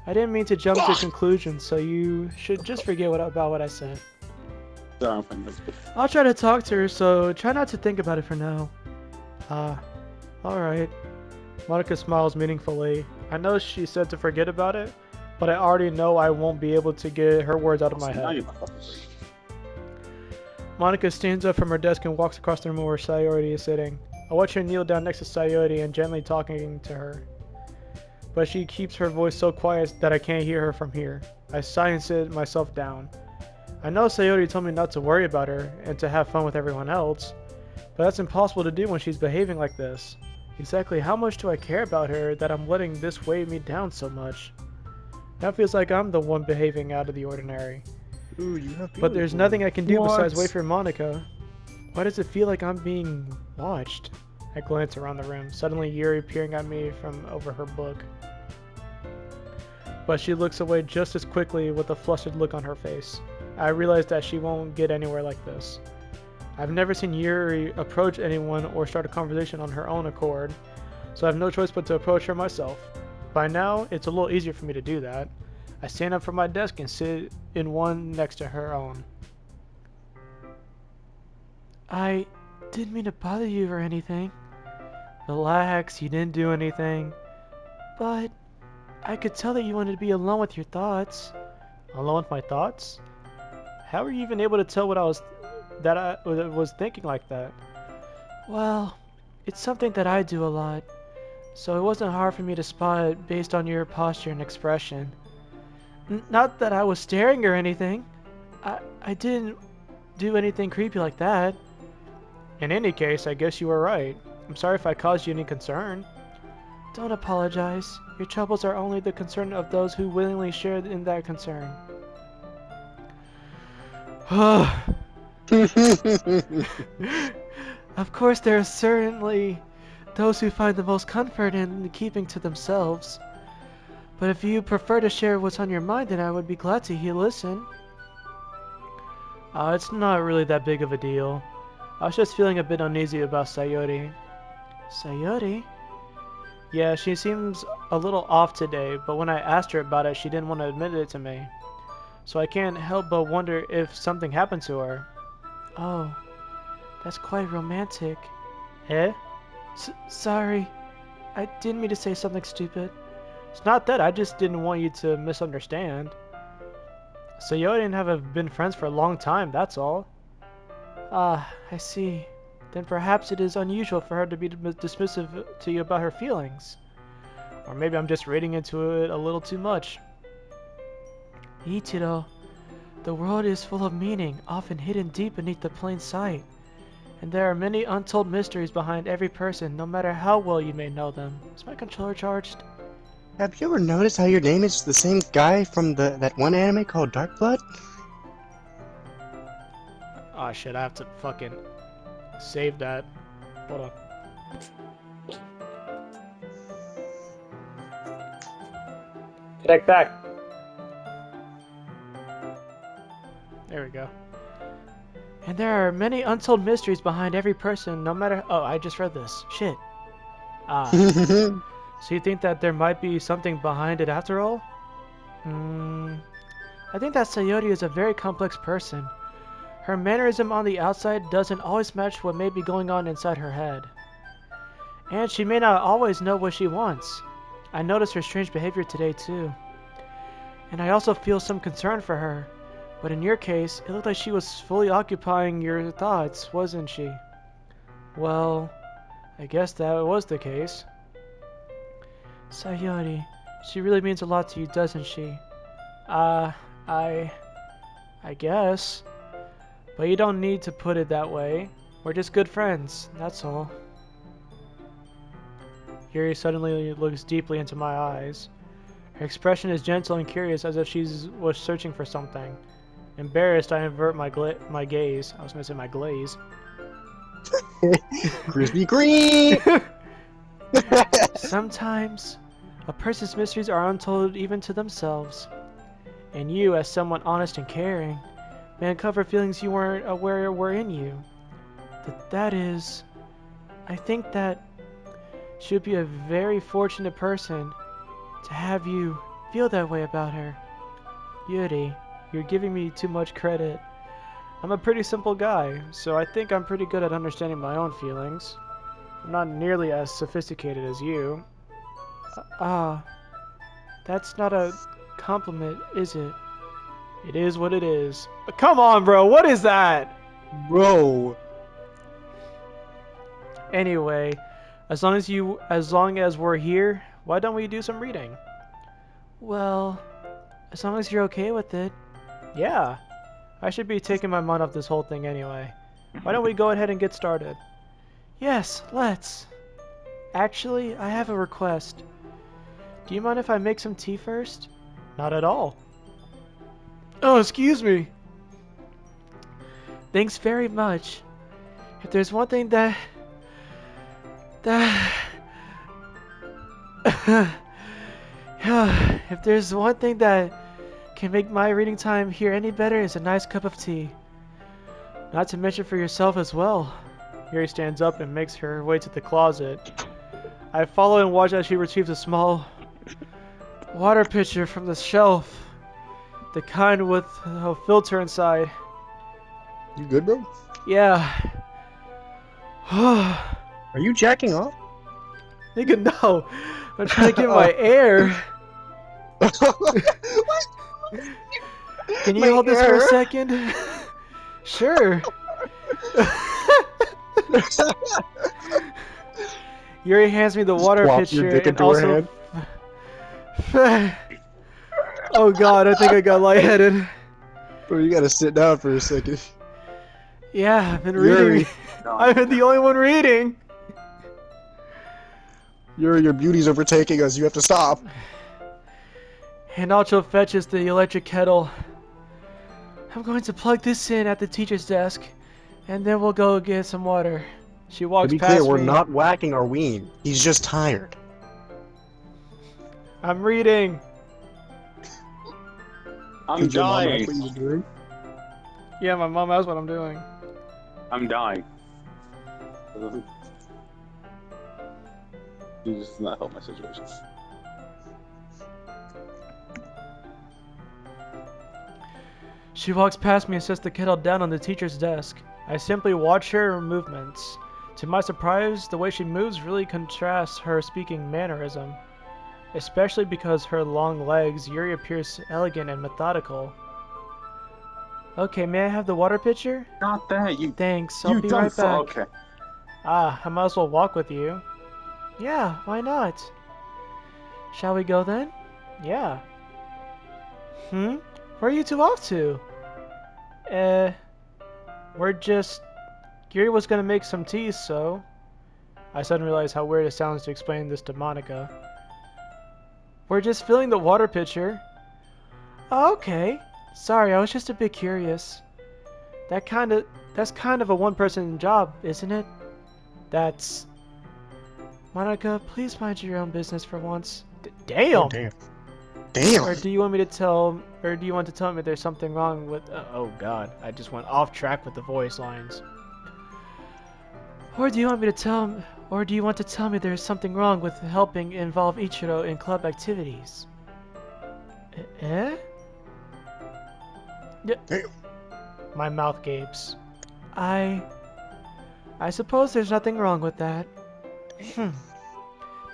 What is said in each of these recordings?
I didn't mean to jump to conclusions, so you should just forget about what I said. I'll try to talk to her, so try not to think about it for now. Ah, alright. Monica smiles meaningfully. I know she said to forget about it, but I already know I won't be able to get her words out of my head. Monica stands up from her desk and walks across the room where Sayori is sitting. I watch her kneel down next to Sayori and gently talking to her. But she keeps her voice so quiet that I can't hear her from here. I sigh and sit myself down. I know Sayori told me not to worry about her and to have fun with everyone else, but that's impossible to do when she's behaving like this. Exactly how much do I care about her that I'm letting this weigh me down so much? Now it feels like I'm the one behaving out of the ordinary. Ooh, you have But there's nothing I can do What? besides wait for Monica. Why does it feel like I'm being watched? I glance around the room, suddenly Yuri peering at me from over her book. But she looks away just as quickly with a flustered look on her face. I realize that she won't get anywhere like this. I've never seen Yuri approach anyone or start a conversation on her own accord, so I have no choice but to approach her myself. By now, it's a little easier for me to do that. I stand up from my desk and sit in one next to her own. I didn't mean to bother you or anything. Relax, you didn't do anything. But I could tell that you wanted to be alone with your thoughts. Alone with my thoughts? How were you even able to tell what I was thinking like that? Well, it's something that I do a lot, so it wasn't hard for me to spot it based on your posture and expression. Not that I was staring or anything. I didn't do anything creepy like that. In any case, I guess you were right. I'm sorry if I caused you any concern. Don't apologize. Your troubles are only the concern of those who willingly share in that concern. Of course, there are certainly those who find the most comfort in keeping to themselves. But if you prefer to share what's on your mind, then I would be glad to listen. It's not really that big of a deal. I was just feeling a bit uneasy about Sayori. Sayori? Yeah, she seems a little off today, but when I asked her about it, she didn't want to admit it to me. So I can't help but wonder if something happened to her. Oh, that's quite romantic. Eh? Sorry. I didn't mean to say something stupid. It's not that, I just didn't want you to misunderstand. Sayori and I have been friends for a long time, that's all. Ah, I see. Then perhaps it is unusual for her to be dismissive to you about her feelings. Or maybe I'm just reading into it a little too much. Ichiro, the world is full of meaning, often hidden deep beneath the plain sight. And there are many untold mysteries behind every person, no matter how well you may know them. Is my controller charged? Have you ever noticed how your name is the same guy from that one anime called Dark Blood? Oh shit, I have to fucking save that. Hold on. Connect back. There we go. And there are many untold mysteries behind every person, no matter... Oh, I just read this. Shit. Ah. So you think that there might be something behind it after all? I think that Sayori is a very complex person. Her mannerism on the outside doesn't always match what may be going on inside her head. And she may not always know what she wants. I noticed her strange behavior today too. And I also feel some concern for her. But in your case, it looked like she was fully occupying your thoughts, wasn't she? Well, I guess that was the case. Sayori, she really means a lot to you, doesn't she? I guess. But you don't need to put it that way. We're just good friends, that's all. Yuri suddenly looks deeply into my eyes. Her expression is gentle and curious, as if she was searching for something. Embarrassed, I invert my gaze. I was going to say my glaze. Crispy green! Sometimes, a person's mysteries are untold even to themselves. And you, as someone honest and caring, may uncover feelings you weren't aware were in you. That is... I think that she would be a very fortunate person to have you feel that way about her. Yuri, you're giving me too much credit. I'm a pretty simple guy, so I think I'm pretty good at understanding my own feelings. I'm not nearly as sophisticated as you. Ah, that's not a compliment, is it? It is what it is. Come on, bro, what is that? Bro. Anyway, as long as we're here, why don't we do some reading? Well, as long as you're okay with it. Yeah, I should be taking my mind off this whole thing anyway. Why don't we go ahead and get started? Yes, let's. Actually, I have a request. Do you mind if I make some tea first? Not at all. Oh, excuse me. Thanks very much. If there's one thing that if there's one thing that can make my reading time here any better, is a nice cup of tea. Not to mention for yourself as well. Yuri stands up and makes her way to the closet. I follow and watch as she retrieves a small water pitcher from the shelf. The kind with a filter inside. You good, bro? Yeah. Are you jacking off? Nigga, no. I'm trying to get my air. Can you My hold this for a air? second? Sure. Yuri hands me the water Plop your pitcher dick and into her also... hand. Oh god, I think I got lightheaded. Bro, you gotta sit down for a second. Yeah, I've been Yuri. reading. I've been the only one reading. Yuri, your beauty's overtaking us. You have to stop. And Nacho fetches the electric kettle. I'm going to plug this in at the teacher's desk, and then we'll go get some water. She To walks be clear, past we're me. not whacking our ween. He's just tired. I'm reading. I'm Did your mom ask dying. what you were doing? Yeah, my mom asked what I'm doing. I'm dying. You just not help my situation. She walks past me and sets the kettle down on the teacher's desk. I simply watch her movements. To my surprise, the way she moves really contrasts her speaking mannerism. Especially because her long legs, Yuri appears elegant and methodical. Okay, may I have the water pitcher? Not that you. Thanks, I'll You be dumb right back. fuck. Okay. Ah, I might as well walk with you. Yeah, why not? Shall we go then? Yeah. Where are you two off to? We're just... Yuri was gonna make some tea, so... I suddenly realized how weird it sounds to explain this to Monica. We're just filling the water pitcher. Oh, okay. Sorry, I was just a bit curious. That's kind of a one-person job, isn't it? That's... Monica, please mind your own business for once. Damn! Oh, damn. Damn! Or do you want to tell me there's something wrong with... oh god, I just went off track with the voice lines. Or do you want to tell me there's something wrong with helping involve Ichiro in club activities? Eh? Yeah. Damn. My mouth gapes. I suppose there's nothing wrong with that.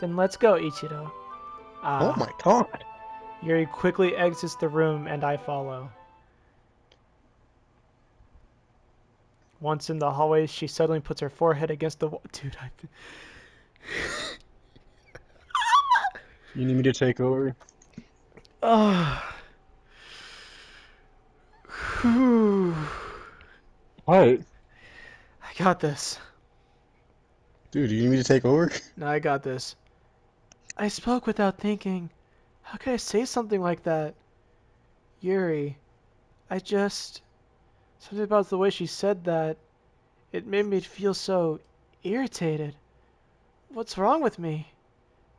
Then let's go, Ichiro. Oh my god. Yuri quickly exits the room and I follow. Once in the hallway, she suddenly puts her forehead against the wall. Dude, You need me to take over? Oh. What? I got this. Dude, you need me to take over? No, I got this. I spoke without thinking. How could I say something like that? Yuri, something about the way she said that. It made me feel so irritated. What's wrong with me?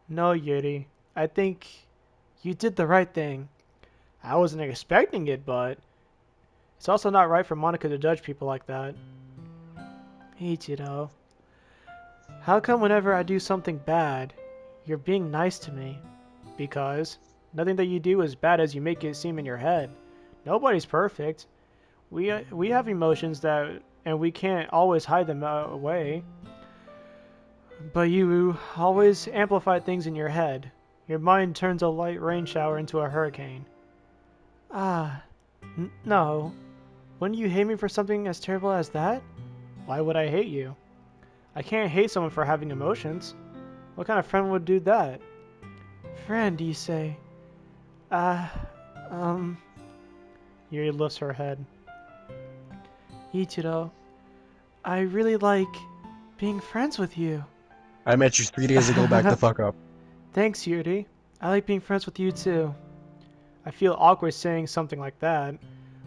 No, Yuri. I think you did the right thing. I wasn't expecting it, but it's also not right for Monica to judge people like that. Ichiro, how come whenever I do something bad, you're being nice to me? Because Nothing that you do is bad as you make it seem in your head. Nobody's perfect. We have emotions and we can't always hide them away. But you always amplify things in your head. Your mind turns a light rain shower into a hurricane. Ah, no. Wouldn't you hate me for something as terrible as that? Why would I hate you? I can't hate someone for having emotions. What kind of friend would do that? Friend, you say? Uh, Yuri lifts her head. Ichiro, I really like being friends with you. I met you 3 days ago. Back the fuck up. Thanks, Yuri. I like being friends with you too. I feel awkward saying something like that,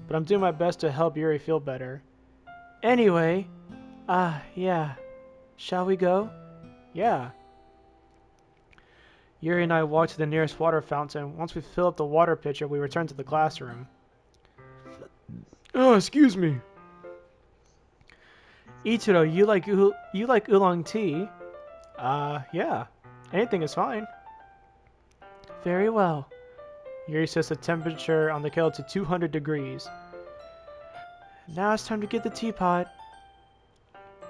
but I'm doing my best to help Yuri feel better. Anyway, yeah. Shall we go? Yeah. Yuri and I walk to the nearest water fountain. Once we fill up the water pitcher, we return to the classroom. Oh, excuse me. Ichiro, you like oolong tea? Yeah. Anything is fine. Very well. Yuri sets the temperature on the kettle to 200 degrees. Now it's time to get the teapot.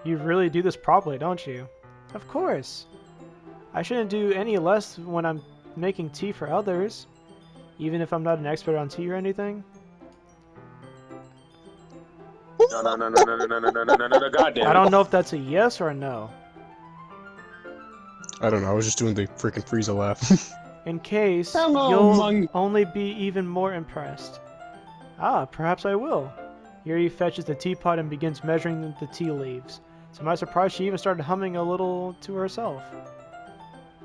You really do this properly, don't you? Of course. I shouldn't do any less when I'm making tea for others, even if I'm not an expert on tea or anything. No, goddamn. I don't know if that's a yes or a no. I don't know. I was just doing the freaking Frieza laugh. In case, Hello, you'll Mung. only be even more impressed. Perhaps I will. Yuri fetches the teapot and begins measuring the tea leaves. To my surprise, she even started humming a little to herself.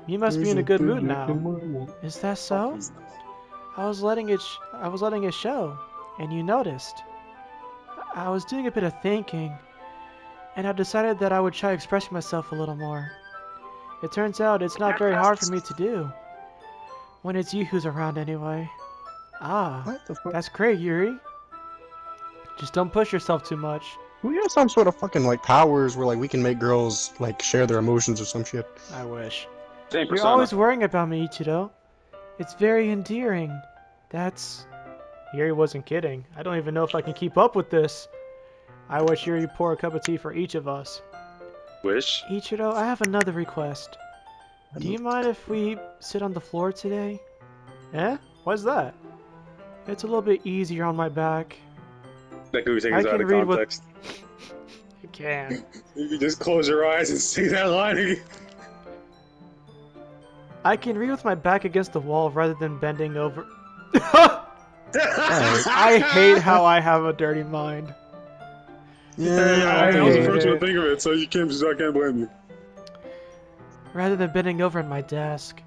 You must be in a good mood now. Is that so? I was letting it show, and you noticed. I was doing a bit of thinking, and I decided that I would try expressing myself a little more. It turns out it's not very hard for me to do. When it's you who's around anyway. What the fuck? That's great, Yuri. Just don't push yourself too much. We have some sort of fucking like powers where like we can make girls like share their emotions or some shit. I wish. Same You're persona. always worrying about me, Ichido. It's very endearing. That's... Yuri wasn't kidding. I don't even know if I can keep up with this. I wish Yuri pour a cup of tea for each of us. Wish. Ichido, I have another request. Do you mind if we sit on the floor today? Eh? Why's that? It's a little bit easier on my back. That could be taken I out can of read what- context. I can. You can just close your eyes and see that line again. I can read with my back against the wall rather than bending over. I I hate how I have a dirty mind. Yeah, was the hate first one it. to think of it, so I can't blame you. Rather than bending over at my desk.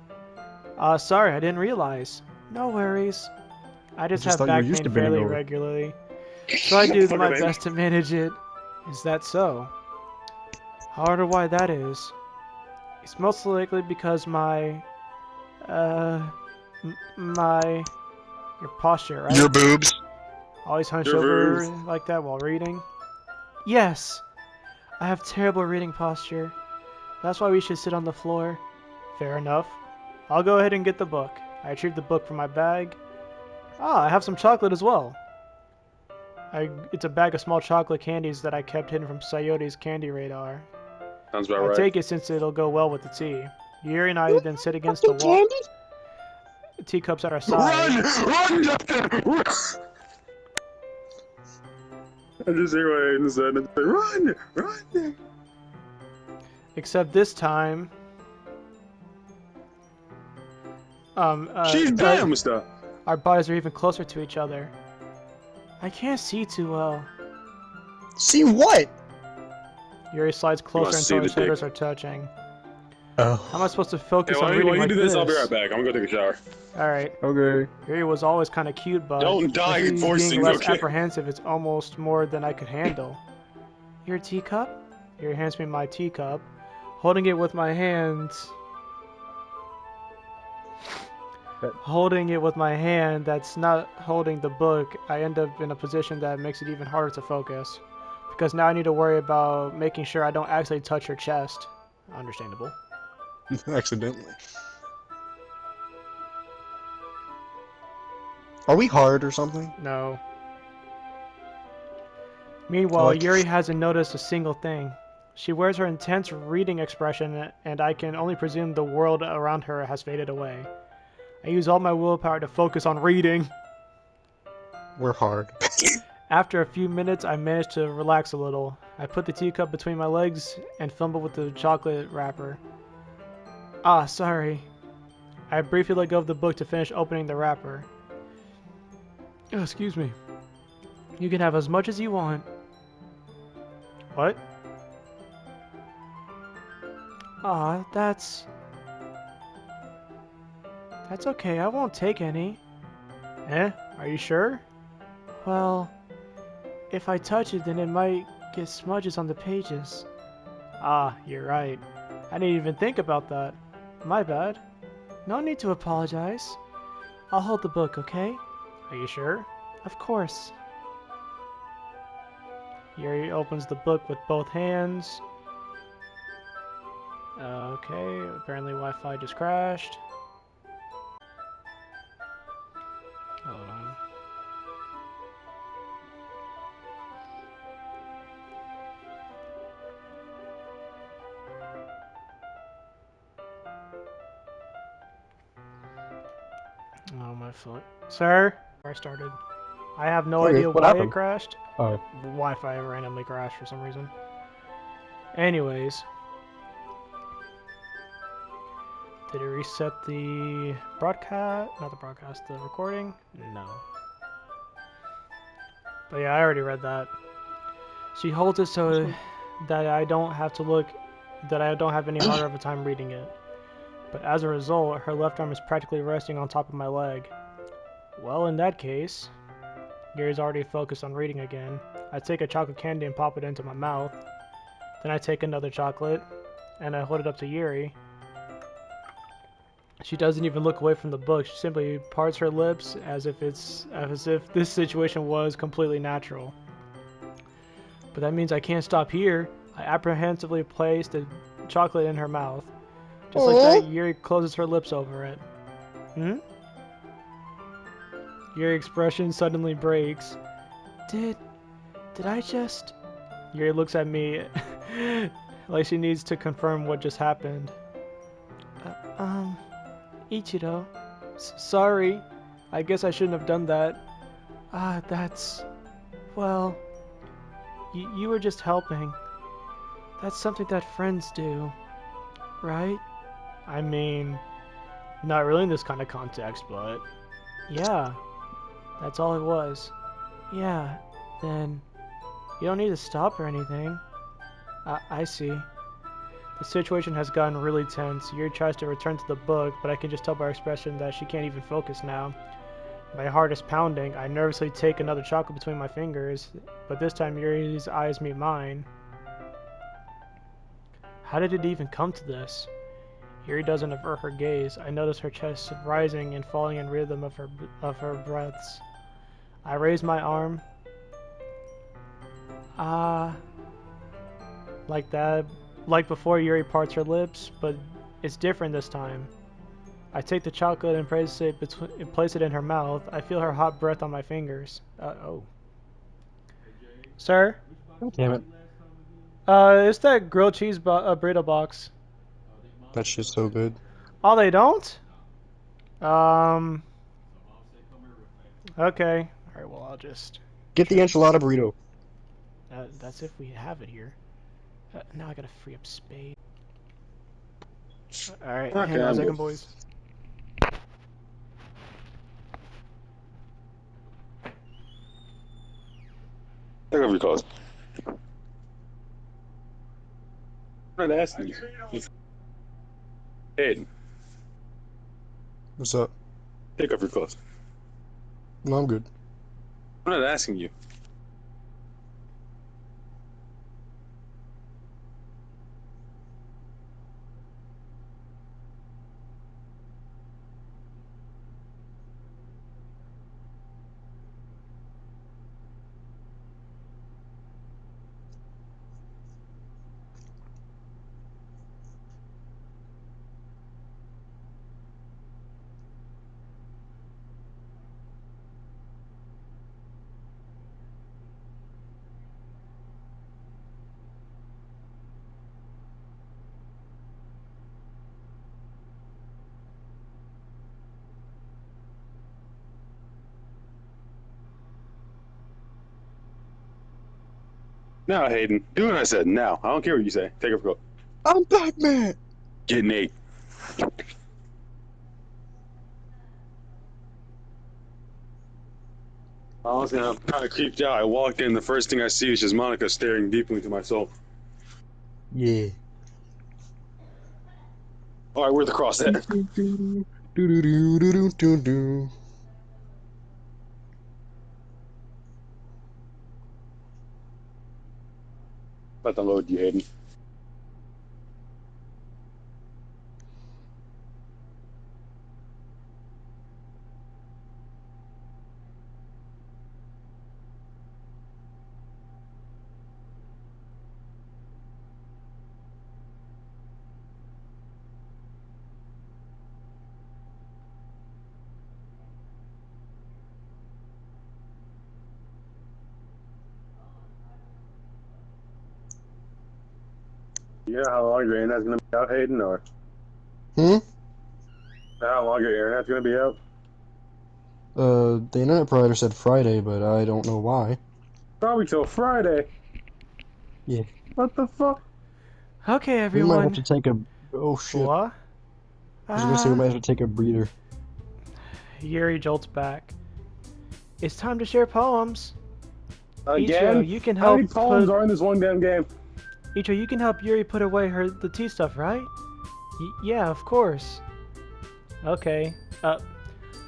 Sorry, I didn't realize. No worries. I just just have thought you were back used pain to bending fairly over. regularly. So I do my Fucker, best to manage it. Is that so? I wonder why that is. It's most likely because my your posture, right? Your boobs. Always hunch Your over boobs. like that while reading. Yes, I have terrible reading posture. That's why we should sit on the floor. Fair enough. I'll go ahead and get the book. I retrieve the book from my bag. I have some chocolate as well. It's a bag of small chocolate candies that I kept hidden from Sayote's candy radar. Sounds about I'll right. take it since it'll go well with the tea. Yuri and I then sit against the wall. Teacups at our sides. Run, Justin! Run! I just hear what Aiden said and say, run! Except this time... She's damn stuff. our bodies are even closer to each other. I can't see too well. See what? Yuri slides closer see until the our dick. shoulders are touching. Oh. How am I supposed to Hey, focus on while reading you like do this, this? I'll be right back. I'm gonna go take a shower. Alright. Okay. Yuri was always kind of cute, but Don't die if he's forcing, being less okay? apprehensive, it's almost more than I could handle. Your teacup? Yuri hands me my teacup, holding it with my hands. Holding it with my hand that's not holding the book, I end up in a position that makes it even harder to focus. Because now I need to worry about making sure I don't actually touch her chest. Understandable. Accidentally. Are we hard or something? No. I Meanwhile, like. Yuri hasn't noticed a single thing. She wears her intense reading expression, and I can only presume the world around her has faded away. I use all my willpower to focus on reading. We're hard. After a few minutes, I managed to relax a little. I put the teacup between my legs and fumbled with the chocolate wrapper. Ah, sorry. I briefly let go of the book to finish opening the wrapper. Oh, excuse me. You can have as much as you want. What? Ah, that's okay. I won't take any. Eh? Are you sure? Well, if I touch it, then it might get smudges on the pages. Ah, you're right. I didn't even think about that. My bad. No need to apologize. I'll hold the book, okay? Are you sure? Of course. Yuri opens the book with both hands. Okay, apparently Wi-Fi just crashed. Hold on. Oh, my foot. Sir? Where I started. I have no Okay, idea what why it happened? crashed. Oh. Wi-Fi randomly crashed for some reason. Anyways. Did it reset the broadcast? Not the broadcast, the recording? No. But yeah, I already read that. She holds it so that I don't have to look, that I don't have any harder of a time reading it. But as a result, her left arm is practically resting on top of my leg. Well, in that case, Gary's already focused on reading again. I take a chocolate candy and pop it into my mouth. Then I take another chocolate, and I hold it up to Yuri. She doesn't even look away from the book. She simply parts her lips as if this situation was completely natural. But that means I can't stop here. I apprehensively place the chocolate in her mouth. Just like that, Yuri closes her lips over it. Hmm? Yuri's expression suddenly breaks. Did I just... Yuri looks at me like she needs to confirm what just happened. Ichiro. Sorry. I guess I shouldn't have done that. Ah, that's... Well... You were just helping. That's something that friends do, right? I mean, not really in this kind of context, but... Yeah, that's all it was. Yeah, then... You don't need to stop or anything. I see. The situation has gotten really tense. Yuri tries to return to the book, but I can just tell by her expression that she can't even focus now. My heart is pounding. I nervously take another chocolate between my fingers, but this time Yuri's eyes meet mine. How did it even come to this? Yuri doesn't avert her gaze. I notice her chest rising and falling in rhythm of her breaths. I raise my arm. Like that. Like before, Yuri parts her lips, but it's different this time. I take the chocolate and place it in her mouth. I feel her hot breath on my fingers. Oh. Sir? God damn it. It's that grilled cheese burrito box. That shit's so good. Oh, they don't? Um, okay. Alright, well, I'll just... Get the enchilada burrito. That's if we have it here. Now I gotta free up space. Alright, Okay, hang on a I'm second, good. boys. Take off your clothes. I'm not asking you. Ed, What's up? take off your clothes. No, I'm good. I'm not asking you. Now, Hayden, do what I said. Now, I don't care what you say. Take a go. I'm Batman. Get Nate. Honestly, I'm kind of creeped out. I walked in. The first thing I see is just Monica staring deeply into my soul. Yeah. All right, where's the cross at? Do-do-do-do-do-do-do. About to load you, Hayden. You know how long your internet's gonna be out, Hayden, or Hmm? how long your internet's gonna be out? The internet provider said Friday, but I don't know why. Probably till Friday. Yeah. What the fuck? Okay, We might have everyone. to take a... Oh, shit. What? I was gonna say we might have to take a breather. Yuri jolts back. It's time to share poems. Again? Ichiro, you can How help many poems put... are in this one damn game? Ichiro, you can help Yuri put away the tea stuff, right? Yeah, of course. Okay.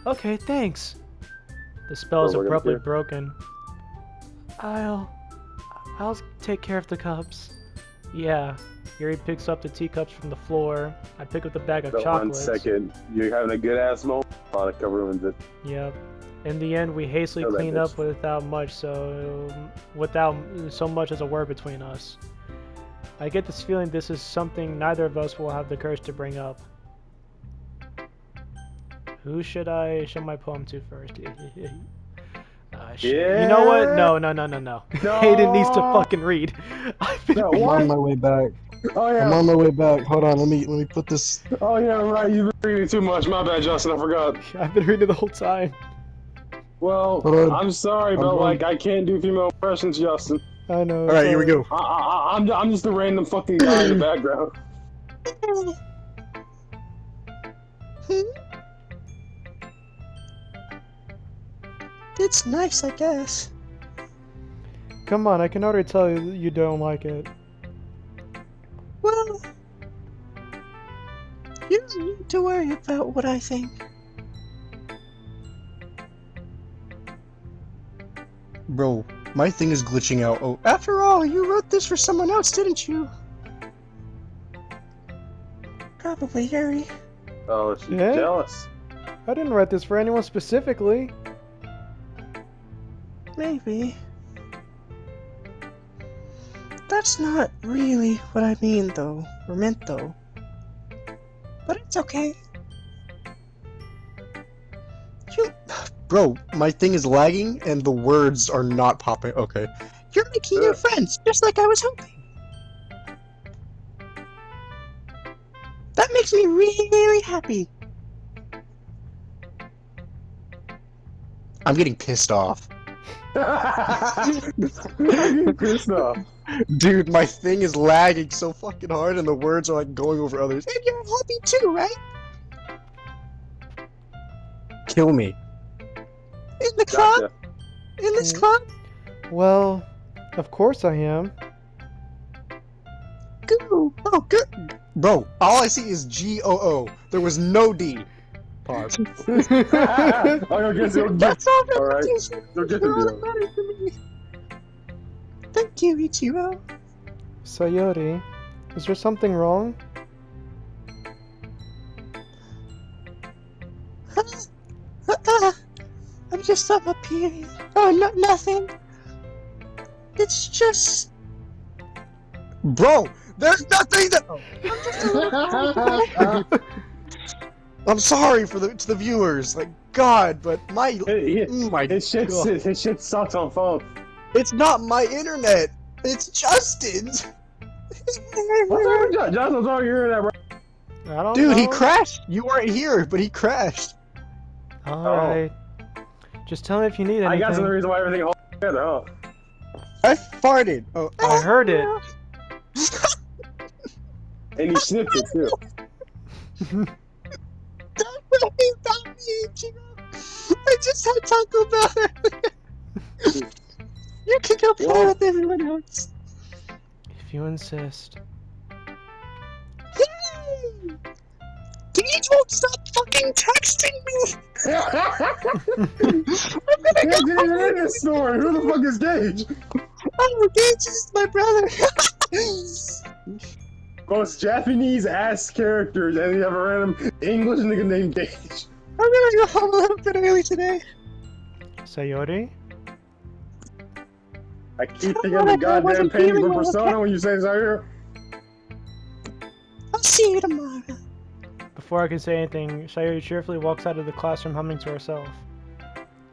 Okay, thanks. The spell is What we're gonna abruptly do? broken. I'll take care of the cups. Yeah. Yuri picks up the teacups from the floor. I pick up the bag of Hold on chocolates. 1 second. You're having a good ass moment. Monica ruins it. Yep. In the end, we hastily Kill that cleaned bitch. up without so much as a word between us. I get this feeling this is something neither of us will have the courage to bring up. Who should I show my poem to first? Shit. You know what? No. Hayden needs to fucking read. No, I'm what? on my way back. Oh I'm yeah. on my way back. Hold on, let me put this... Oh yeah, right. You've been reading too much. My bad, Justin. I forgot. I've been reading the whole time. Well, Hold on. I'm sorry, I'm but going. like I can't do female impressions, Justin. I know. Alright, here we go. I'm just a random fucking guy in the background. It's nice, I guess. Come on, I can already tell you don't like it. Well, you don't need to worry about what I think. Bro, my thing is glitching out. Oh, after all, you wrote this for someone else, didn't you? Probably Yuri. Oh, she's Yeah? jealous. I didn't write this for anyone specifically. Maybe. That's not really what I mean, though. Or meant, though. But it's okay. You... Bro, my thing is lagging and the words are not popping. Okay. You're making new friends, just like I was hoping. That makes me really happy. I'm getting pissed off. I'm getting pissed off. Dude, my thing is lagging so fucking hard and the words are like going over others. And you're happy too, right? Kill me. In the club? Gotcha. In this club? Well, of course I am. Goo. Oh, good. Bro, all I see is G-O-O. There was no D. Pause. I guess you'll get. That's all that All right. matters. You'll get You're all the that matters to me. Thank you, Ichiro. Sayori, is there something wrong? I'm just on my period. Oh, no, nothing. It's just... Bro, there's nothing that... I'm just a little... I'm sorry for to the viewers. Like, God, but my... my His shit sucks on phone. It's not my internet. It's Justin's. What's up with Justin? Justin's on your internet, bro. I don't Dude, know. he crashed. You weren't here, but he crashed. Alright. Just tell me if you need anything. I guess that's the reason why everything holds together, huh? I farted. Oh, I heard it. And you sniffed it too. Don't worry about me, Ichigo. I just had Taco Bell. You can go play Well- with everyone else. If you insist. Yay! Gage won't stop fucking texting me. I'm gonna Gage go didn't even home. in this story. Who the fuck is Gage? Oh, Gage is my brother. Most Japanese ass characters, and you have a random English nigga named Gage. I'm gonna go home a little bit early today. Sayori? I keep I thinking of the wasn't goddamn painting feeling from well, Persona okay? when you say Zaire. I'll see you tomorrow. Before I can say anything, Sayori cheerfully walks out of the classroom humming to herself.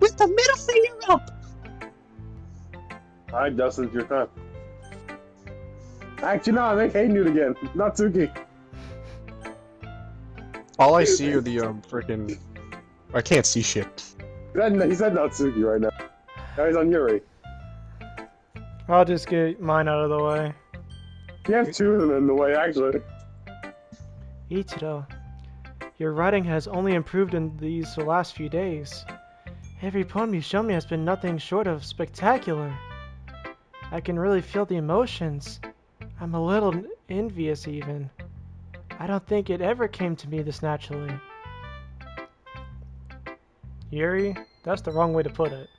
With the middle finger up. Alright, Dustin, it's your time. Actually, no, make Hayden do it again. Natsuki. All I see are the freaking. I can't see shit. He said Natsuki right now. Now he's on Yuri. I'll just get mine out of the way. You have two of them in the way, actually. Ichiro, your writing has only improved in these last few days. Every poem you show me has been nothing short of spectacular. I can really feel the emotions. I'm a little envious even. I don't think it ever came to me this naturally. Yuri, that's the wrong way to put it.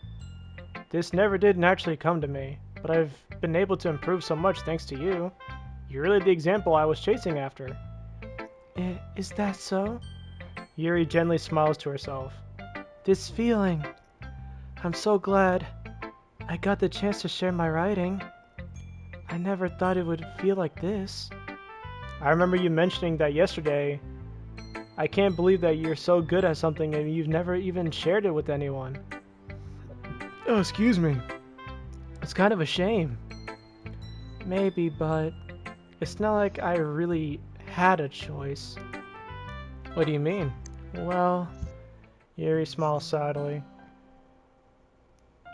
This never did naturally come to me, but I've been able to improve so much thanks to you. You're really the example I was chasing after. Is that so? Yuri gently smiles to herself. This feeling. I'm so glad I got the chance to share my writing. I never thought it would feel like this. I remember you mentioning that yesterday. I can't believe that you're so good at something and you've never even shared it with anyone. Oh, excuse me. It's kind of a shame. Maybe, but it's not like I really had a choice. What do you mean? Well, Yuri smiles sadly.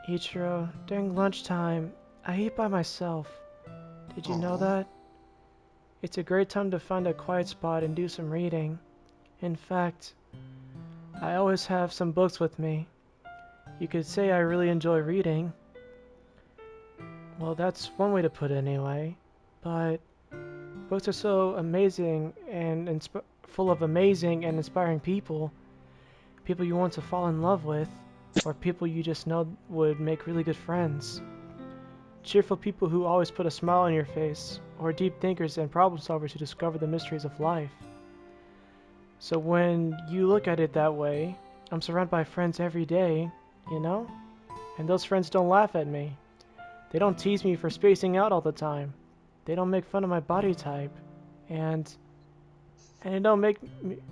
Ichiro, during lunchtime, I eat by myself. Did you know that? It's a great time to find a quiet spot and do some reading. In fact, I always have some books with me. You could say I really enjoy reading. Well, that's one way to put it anyway. But books are so amazing and full of amazing and inspiring people. People you want to fall in love with, or people you just know would make really good friends. Cheerful people who always put a smile on your face, or deep thinkers and problem solvers who discover the mysteries of life. So when you look at it that way, I'm surrounded by friends every day, you know? And those friends don't laugh at me. They don't tease me for spacing out all the time. They don't make fun of my body type. And they don't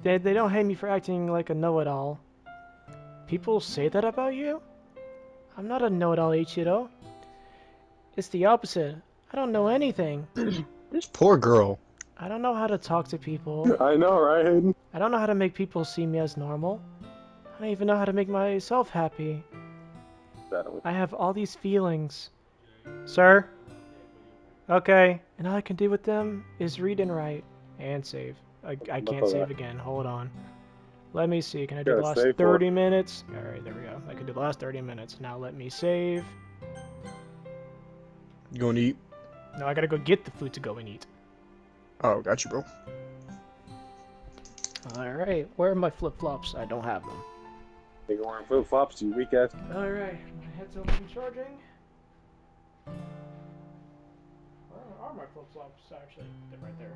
they don't hate me for acting like a know-it-all. People say that about you? I'm not a know-it-all, Ichiro. It's the opposite. I don't know anything. This poor girl. I don't know how to talk to people. I know, right, Hayden? I don't know how to make people see me as normal. I don't even know how to make myself happy. I have all these feelings. Sir? Okay. And all I can do with them is read and write. And save. I can't save again. Hold on. Let me see. Can I do the Gotta last save 30 minutes? Alright, there we go. I can do the last 30 minutes. Now let me save. You gonna eat? No, I gotta go get the food to go and eat. Oh, got you, bro. Alright, where are my flip-flops? I don't have them. You're wearing flip flops, you weak ass. Alright, my headset's been charging. Where are my flip-flops, actually? They're right there.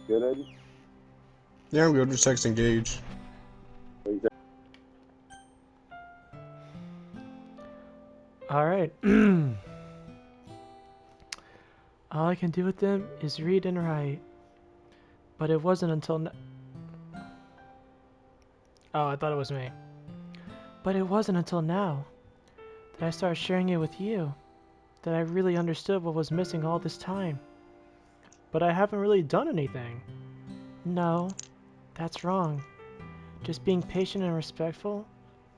Good, Hayden? Yeah, I'm good. Just texting Gage. Alright. All I can do with them is read and write. But it wasn't until Oh, I thought it was me. But it wasn't until now that I started sharing it with you that I really understood what was missing all this time. But I haven't really done anything. No, that's wrong. Just being patient and respectful,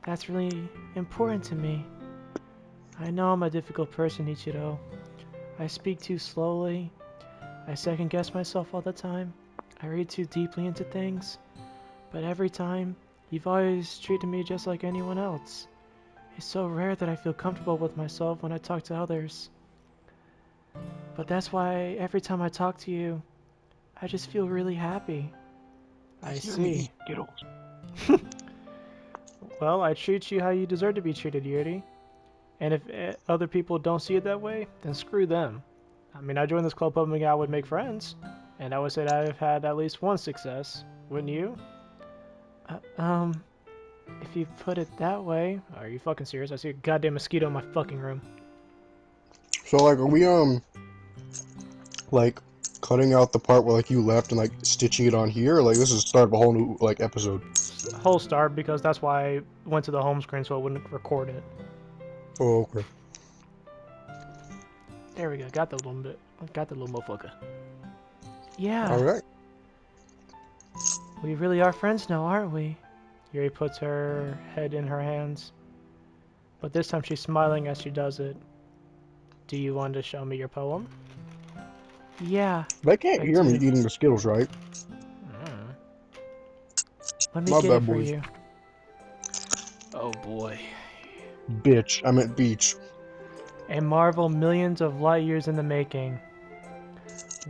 that's really important to me. I know I'm a difficult person, Ichiro. I speak too slowly. I second guess myself all the time. I read too deeply into things. But every time, you've always treated me just like anyone else. It's so rare that I feel comfortable with myself when I talk to others. But that's why every time I talk to you, I just feel really happy. I see. Skittles. Well, I treat you how you deserve to be treated, Yuri. And if other people don't see it that way, then screw them. I mean, I joined this club hoping I would make friends, and I would say that I've had at least one success. Wouldn't you? If you put it that way, are you fucking serious? I see a goddamn mosquito in my fucking room. So like, are we like cutting out the part where like you left and like stitching it on here? Or, like this is the start of a whole new like episode. Whole start because that's why I went to the home screen so I wouldn't record it. Oh, okay. There we go. Got the little bit. Got the little motherfucker. Yeah. All right. We really are friends now, aren't we? Yuri puts her head in her hands. But this time she's smiling as she does it. Do you want to show me your poem? Yeah. They can't hear me eating the Skittles, right? Let me My get bad, it for boys. you. Oh boy. Bitch, I meant beach. A marvel millions of light years in the making.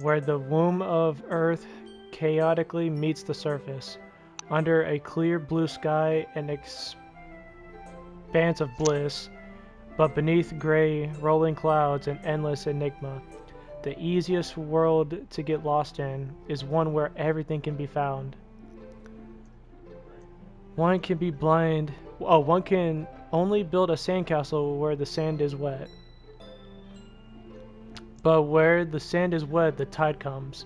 Where the womb of Earth chaotically meets the surface. Under a clear blue sky and expanse of bliss. But beneath gray, rolling clouds and endless enigma. The easiest world to get lost in is one where everything can be found. One can be blind. Oh, one can only build a sandcastle where the sand is wet. But where the sand is wet, the tide comes.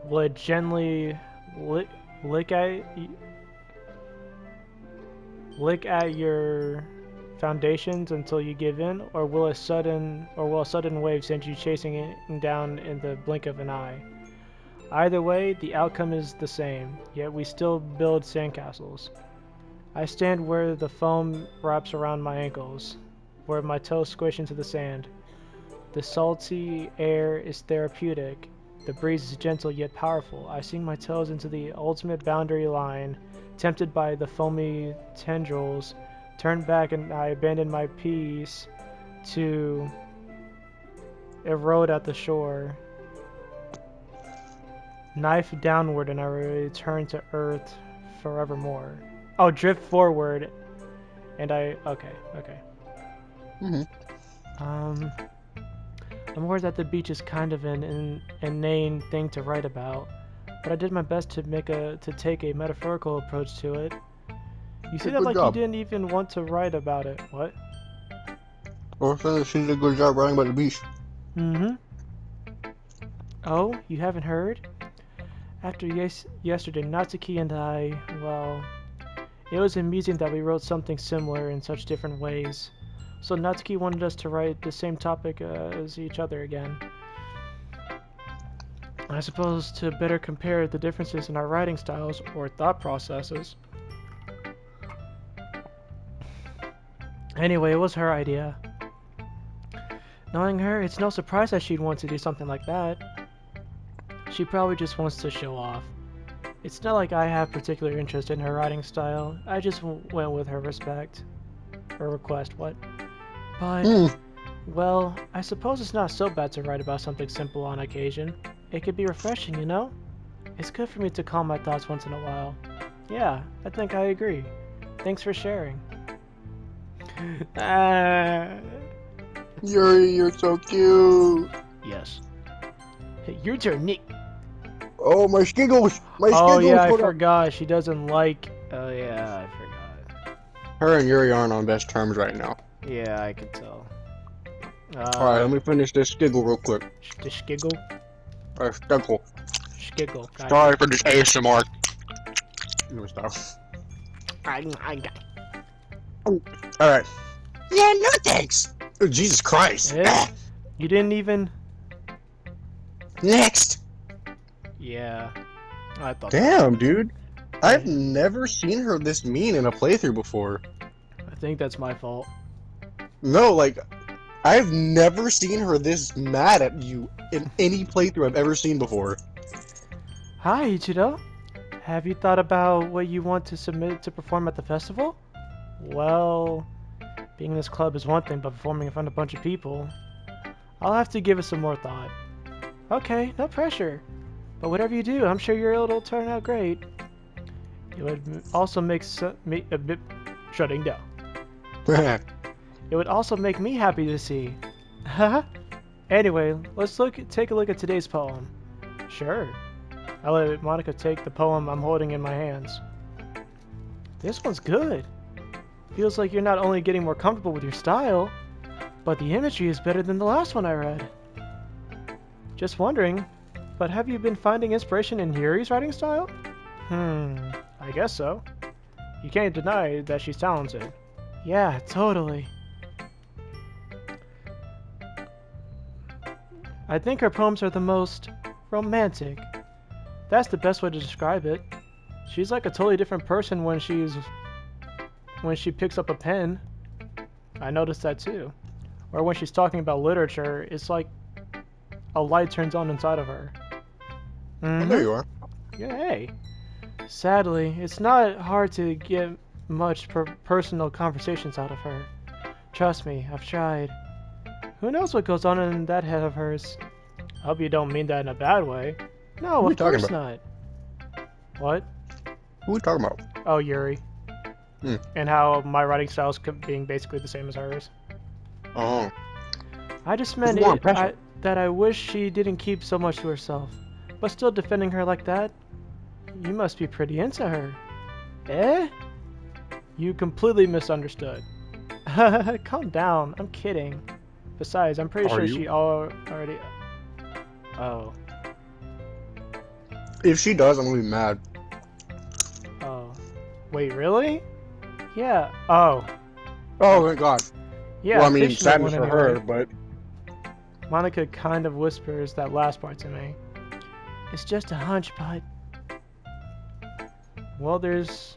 Will it gently lick at your foundations until you give in, or will a sudden wave send you chasing it down in the blink of an eye? Either way, the outcome is the same, yet we still build sandcastles. I stand where the foam wraps around my ankles, where my toes squish into the sand. The salty air is therapeutic. The breeze is gentle yet powerful. I sink my toes into the ultimate boundary line, tempted by the foamy tendrils. Turn back and I abandon my peace to erode at the shore. Knife downward and I return to earth forevermore. Oh, drift forward and I... Okay. I'm aware that the beach is kind of an inane thing to write about, but I did my best to take a metaphorical approach to it. You say that Good like job. you didn't even want to write about it. What? Or she did a good job writing about the beach. Mm-hmm. Oh, you haven't heard? After yesterday, Natsuki and I, well, it was amusing that we wrote something similar in such different ways. So Natsuki wanted us to write the same topic as each other again. I suppose to better compare the differences in our writing styles or thought processes. Anyway, it was her idea. Knowing her, it's no surprise that she'd want to do something like that. She probably just wants to show off. It's not like I have particular interest in her writing style. I just went with her request, what? But, well, I suppose it's not so bad to write about something simple on occasion. It could be refreshing, you know? It's good for me to calm my thoughts once in a while. Yeah, I think I agree. Thanks for sharing. Yuri, you're so cute. Yes. Hey, your turn, Nick. Oh, my Skittles! My Skittles! Oh yeah, I Hold on. forgot. She doesn't like... Oh yeah, I forgot. Her and Yuri aren't on best terms right now. Yeah, I could tell. Alright, let me finish this skiggle real quick. The skiggle? Skiggle. Skiggle. Sorry for this ASMR. Let me stop. Alright. Yeah, no thanks! Oh, Jesus Christ. Eh? You didn't even... Next! Yeah. I thought Damn, dude. I've Yeah. never seen her this mean in a playthrough before. I think that's my fault. No, like, I've never seen her this mad at you in any playthrough I've ever seen before. Hi, Ichido. Have you thought about what you want to submit to perform at the festival? Well, being in this club is one thing, but performing in front of a bunch of people... I'll have to give it some more thought. Okay, no pressure. But whatever you do, I'm sure it'll turn out great. It would also make me a bit shutting down. It would also make me happy to see. Haha. Anyway, let's take a look at today's poem. Sure. I'll let Monica take the poem I'm holding in my hands. This one's good. Feels like you're not only getting more comfortable with your style, but the imagery is better than the last one I read. Just wondering, but have you been finding inspiration in Yuri's writing style? I guess so. You can't deny that she's talented. Yeah, totally. I think her poems are the most romantic. That's the best way to describe it. She's like a totally different person when she picks up a pen. I noticed that too. Or when she's talking about literature, it's like a light turns on inside of her. Oh, there you are. Yeah, hey. Sadly, it's not hard to get much personal conversations out of her. Trust me, I've tried. Who knows what goes on in that head of hers? I hope you don't mean that in a bad way. No, What are you of talking course about? not. What? Who are we talking about? Oh, Yuri. And how my writing style is being basically the same as hers. Oh. I just meant More impressive. that I wish she didn't keep so much to herself. But still defending her like that? You must be pretty into her. Eh? You completely misunderstood. Calm down, I'm kidding. Besides, I'm pretty Are sure you? she already... Oh. If she does, I'm gonna be mad. Oh. Wait, really? Yeah. Oh. Oh my god. Yeah, Well, I mean, officially sadness one for her, anyway. but... Monica kind of whispers that last part to me. It's just a hunch, but... Well, there's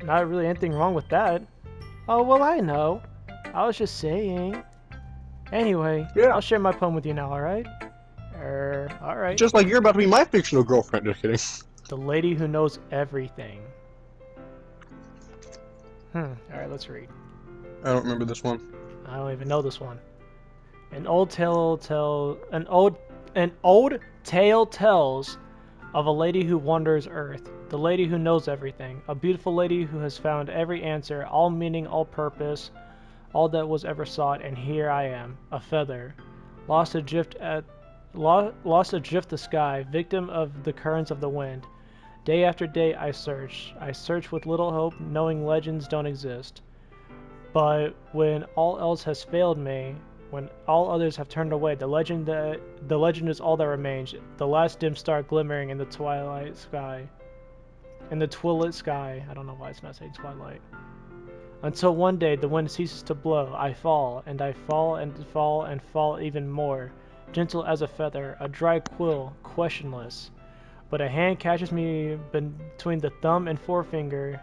not really anything wrong with that. Oh, well, I know. I was just saying. Anyway, Yeah. I'll share my poem with you now, alright? Alright. Just like you're about to be my fictional girlfriend. Just kidding. The lady who knows everything. Alright, let's read. I don't remember this one. I don't even know this one. An old tale tells of a lady who wanders Earth, the lady who knows everything, a beautiful lady who has found every answer, all meaning, all purpose, all that was ever sought, and here I am, a feather, lost adrift the sky, victim of the currents of the wind. Day after day I search with little hope, knowing legends don't exist. But when all else has failed me, when all others have turned away, the legend is all that remains, the last dim star glimmering in the twilight sky. In the twilit sky. I don't know why it's not saying twilight. Until one day the wind ceases to blow, I fall, and I fall and fall and fall even more, gentle as a feather, a dry quill, questionless. But a hand catches me between the thumb and forefinger,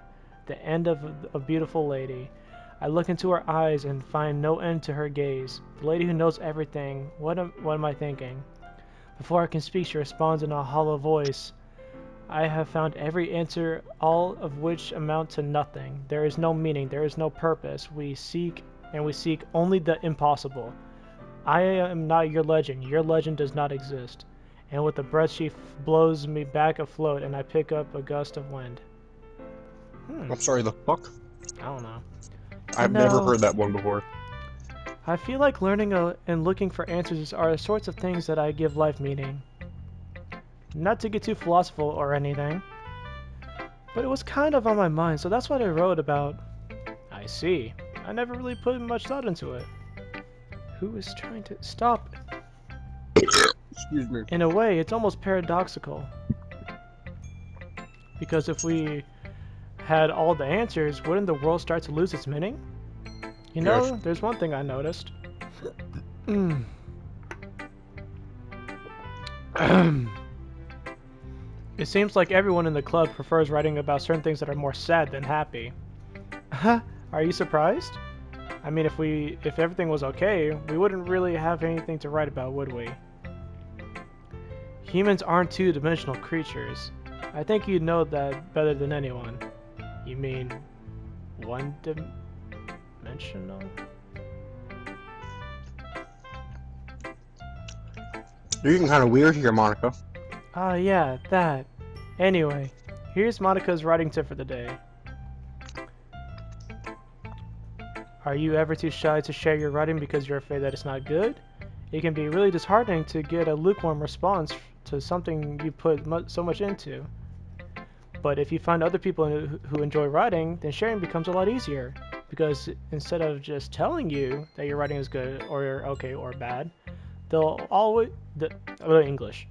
the end of a beautiful lady. I look into her eyes and find no end to her gaze. The lady who knows everything. What am I thinking? Before I can speak, she responds in a hollow voice. I have found every answer, all of which amount to nothing. There is no meaning, there is no purpose. We seek only the impossible. I am not your legend does not exist. And with a breath she blows me back afloat and I pick up a gust of wind. I'm sorry, the fuck? I don't know. I've never heard that one before. I feel like learning and looking for answers are the sorts of things that I give life meaning. Not to get too philosophical or anything, but it was kind of on my mind, so that's what I wrote about. I see. I never really put much thought into it. who is trying to stop? Excuse me. In a way, it's almost paradoxical. Because if we had all the answers, wouldn't the world start to lose its meaning? You know, Yes. there's one thing I noticed. Mm. It seems like everyone in the club prefers writing about certain things that are more sad than happy. Are you surprised? I mean, if everything was okay, we wouldn't really have anything to write about, would we? Humans aren't two-dimensional creatures. I think you know that better than anyone. You mean one-dimensional? You're getting kind of weird here, Monica. Ah, yeah, that. Anyway, here's Monica's writing tip for the day. Are you ever too shy to share your writing because you're afraid that it's not good? It can be really disheartening to get a lukewarm response to something you put so much into. But if you find other people who enjoy writing, then sharing becomes a lot easier. Because instead of just telling you that your writing is good or okay or bad, they'll English.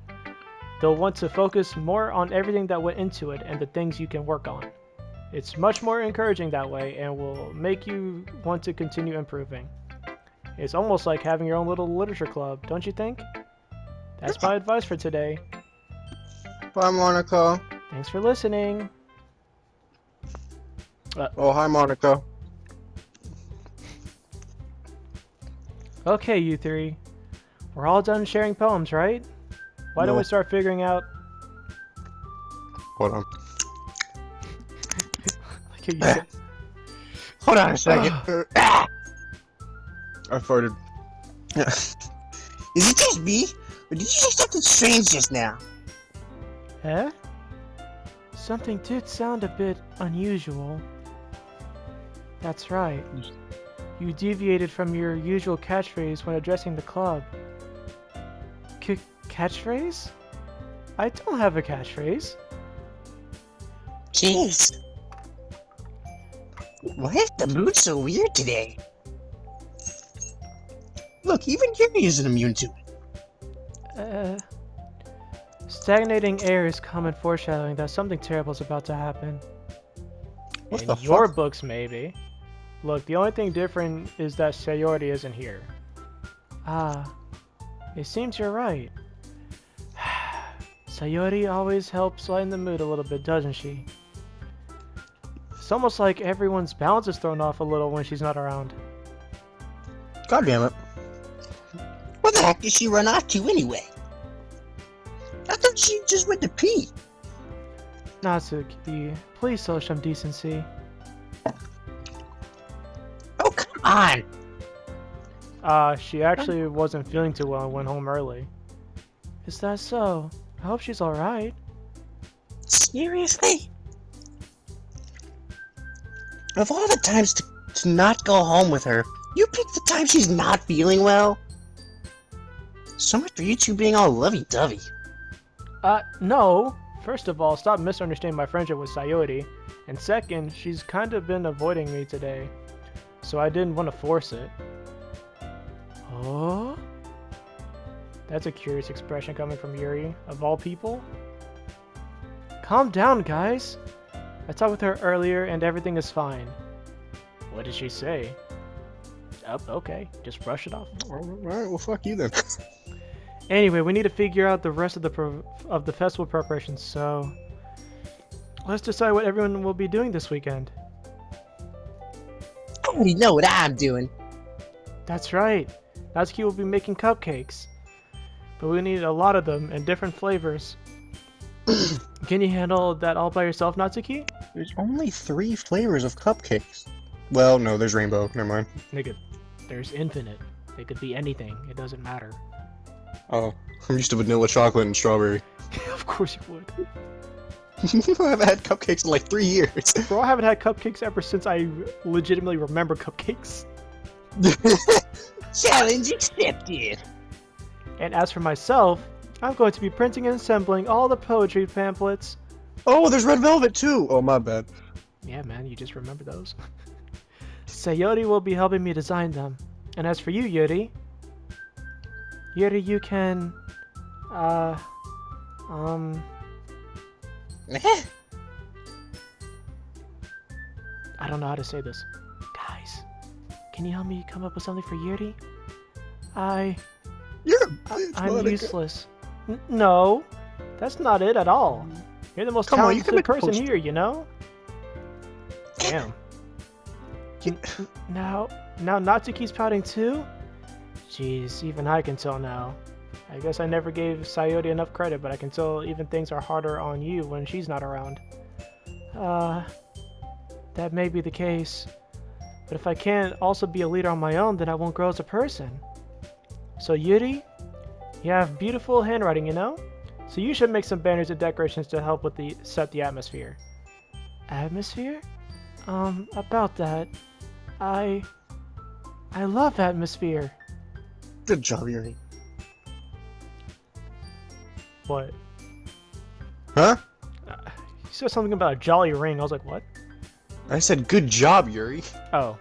They'll want to focus more on everything that went into it and the things you can work on. It's much more encouraging that way and will make you want to continue improving. It's almost like having your own little literature club, don't you think? That's my advice for today. Bye, Monica. Thanks for listening. Oh, hi, Monica. Okay, you three. We're all done sharing poems, right? Why don't No. we start figuring out... Hold on. Like you said... Hold on a second. I farted. Is it just me? Or did you say something strange just now? Eh? Something did sound a bit unusual. That's right. You deviated from your usual catchphrase when addressing the club. Catchphrase? I don't have a catchphrase. Jeez. Why is the mood so weird today? Look, even Yuri isn't immune to it. Stagnating air is common foreshadowing that something terrible is about to happen. What In the your fuck? books, maybe. Look, the only thing different is that Sayori isn't here. Ah, it seems you're right. Sayori always helps lighten the mood a little bit, doesn't she? It's almost like everyone's balance is thrown off a little when she's not around. God damn it. Where the heck did she run off to anyway? I thought she just went to pee. Natsuki, please show some decency. Oh, come on. She actually wasn't feeling too well and went home early. Is that so? I hope she's alright. Seriously? Of all the times to not go home with her, you picked the time she's not feeling well? So much for you two being all lovey-dovey. No. First of all, stop misunderstanding my friendship with Sayori. And second, she's kind of been avoiding me today. So I didn't want to force it. Oh? That's a curious expression coming from Yuri, of all people. Calm down, guys. I talked with her earlier and everything is fine. What did she say? Oh, okay. Just brush it off. Alright, well fuck you then. Anyway, we need to figure out the rest of the festival preparations, so let's decide what everyone will be doing this weekend. I already know what I'm doing. That's right. Natsuki will be making cupcakes. But we need a lot of them in different flavors. Can you handle that all by yourself, Natsuki? There's only 3 flavors of cupcakes. Well, no, there's rainbow. Never mind. Nigga, there's infinite. They could be anything. It doesn't matter. Oh, I'm used to vanilla chocolate and strawberry. Of course you would. I haven't had cupcakes in like 3 years. Bro, I haven't had cupcakes ever since I legitimately remember cupcakes. Challenge accepted. And as for myself, I'm going to be printing and assembling all the poetry pamphlets. Oh, there's red velvet too. Oh, my bad. Yeah, man, you just remember those. Sayori will be helping me design them. And as for you, Yuri, Yuri, you can, uh, I don't know how to say this. Guys, can you help me come up with something for Yuri? You're a bitch, I'm Monica. useless. No, that's not it at all. You're the most Come on, you can talented make a person poster. here, you know? Damn. Yeah. Now Natsuki's pouting too? Jeez, even I can tell now. I guess I never gave Sayori enough credit, but I can tell even things are harder on you when she's not around. That may be the case. But if I can't also be a leader on my own, then I won't grow as a person. So Yuri, you have beautiful handwriting, you know? So you should make some banners and decorations to help with set the atmosphere. Atmosphere? About that, I love atmosphere. Good job, Yuri. What? Huh? You said something about a jolly ring. I was like, what? I said good job, Yuri. Oh.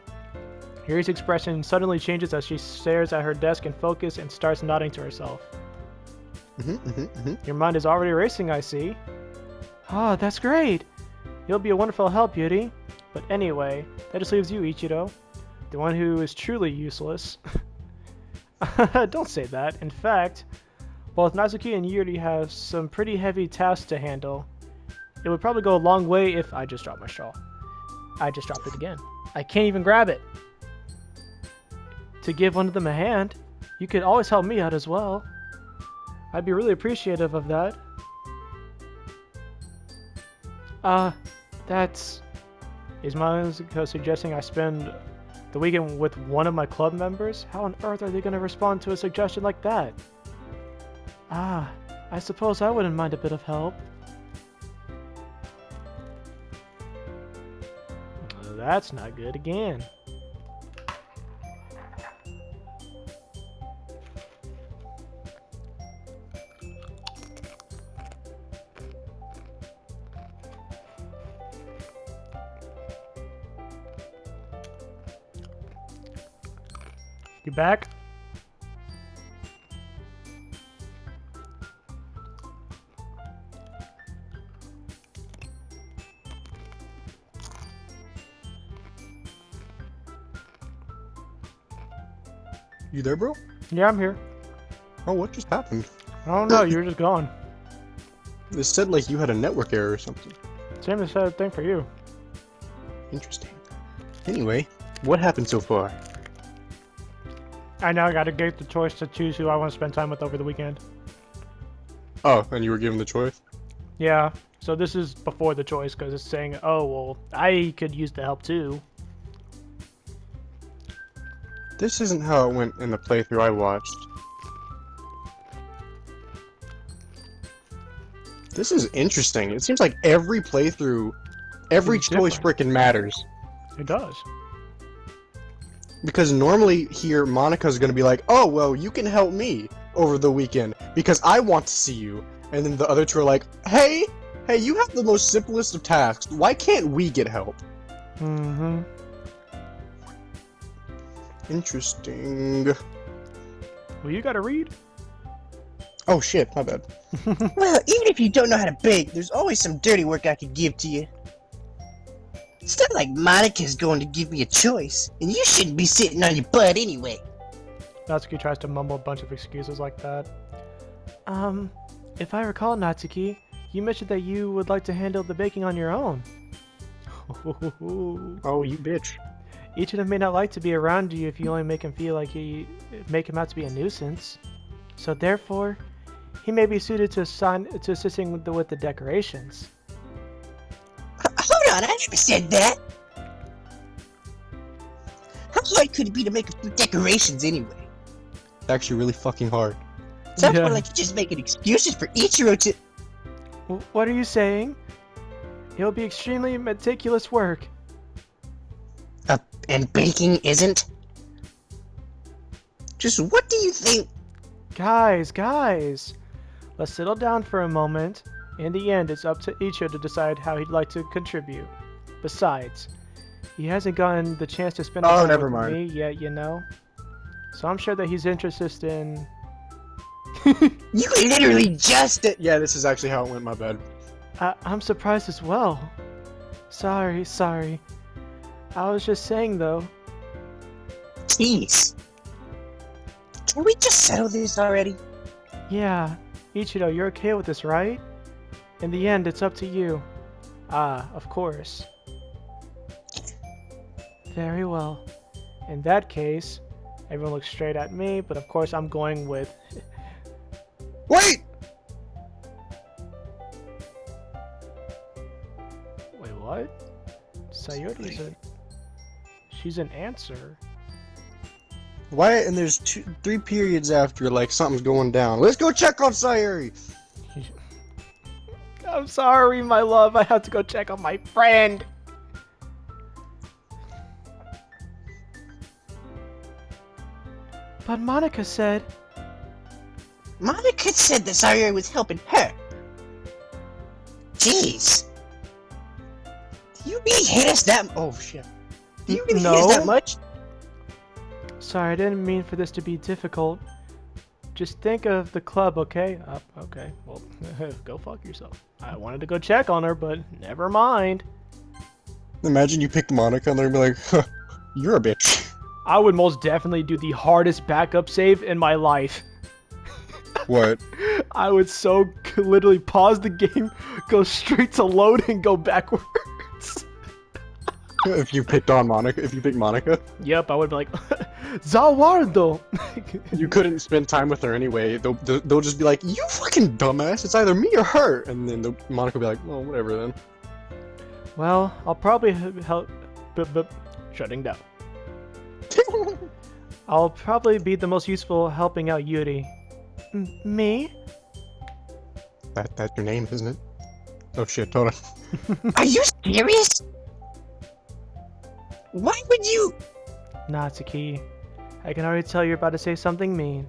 Yuri's expression suddenly changes as she stares at her desk in focus and starts nodding to herself. Your mind is already racing, I see. Ah, that's great. You'll be a wonderful help, Yuri. But anyway, that just leaves you, Ichiro. The one who is truly useless. Don't say that. In fact, both Natsuki and Yuri have some pretty heavy tasks to handle. It would probably go a long way if I just dropped my straw. I just dropped it again. I can't even grab it. To give one of them a hand, you could always help me out as well. I'd be really appreciative of that. Is Monica suggesting I spend the weekend with one of my club members? How on earth are they going to respond to a suggestion like that? I suppose I wouldn't mind a bit of help. That's not good again. You back? You there, bro? Yeah, I'm here. Oh, what just happened? I don't know, you're just gone. It said like you had a network error or something. Same as that thing for you. Interesting. Anyway, what happened so far? I now gotta get the choice to choose who I want to spend time with over the weekend. Oh, and you were given the choice? Yeah, so this is before the choice because it's saying, oh, well, I could use the help too. This isn't how it went in the playthrough I watched. This is interesting. It seems like every playthrough, every It's choice different. frickin' matters. It does. Because normally here, Monica's gonna be like, oh, well, you can help me over the weekend because I want to see you. And then the other two are like, hey, you have the most simplest of tasks. Why can't we get help? Mm-hmm. Interesting. Well, you gotta read. Oh shit, my bad. Well, even if you don't know how to bake, there's always some dirty work I could give to you. It's not like Monica's going to give me a choice, and you shouldn't be sitting on your butt anyway. Natsuki tries to mumble a bunch of excuses like that. If I recall, Natsuki, you mentioned that you would like to handle the baking on your own. Oh, you bitch. Each of them may not like to be around you if you only make him feel like make him out to be a nuisance. So therefore, he may be suited to assisting with the decorations. Hold on, I never said that. How hard could it be to make a few decorations anyway? It's actually really fucking hard. Sounds Yeah. more like you're just making excuses for Ichiro to... What are you saying? It'll be extremely meticulous work. And baking isn't? Just what do you think? Guys, let's settle down for a moment. In the end, it's up to Ichiro to decide how he'd like to contribute. Besides, he hasn't gotten the chance to spend Oh, time never with mind. me yet, you know? So I'm sure that he's interested in You literally just did. Yeah, this is actually how it went, my bad. I'm surprised as well. Sorry. I was just saying though. Jeez. Can we just settle this already? Yeah, Ichido, you're okay with this, right? In the end, it's up to you. Ah, of course. Very well. In that case, everyone looks straight at me, but of course I'm going with... Wait! Wait, what? Sayori's a... She's an answer. Why? And there's 3 periods after, like, something's going down. Let's go check on Sayori! I'm sorry, my love. I have to go check on my friend. But Monica said... Monica said that Sayori was helping her. Jeez. Do you really hate us that Oh, shit. Do you really hate us that much? Sorry, I didn't mean for this to be difficult. Just think of the club, okay? Okay, well, go fuck yourself. I wanted to go check on her, but never mind. Imagine you picked Monica and they'd be like, huh, you're a bitch. I would most definitely do the hardest backup save in my life. What? I would literally pause the game, go straight to load, and go backwards. If you picked Monica? Yep, I would be like, Zawardo! You couldn't spend time with her anyway. They'll just be like, you fucking dumbass, it's either me or her. And then Monica will be like, well, whatever then. Well, I'll probably help... shutting down. I'll probably be the most useful helping out Yuri. Me? That's your name, isn't it? Oh shit, hold on. Are you serious? Why would you? Natsuki, I can already tell you're about to say something mean.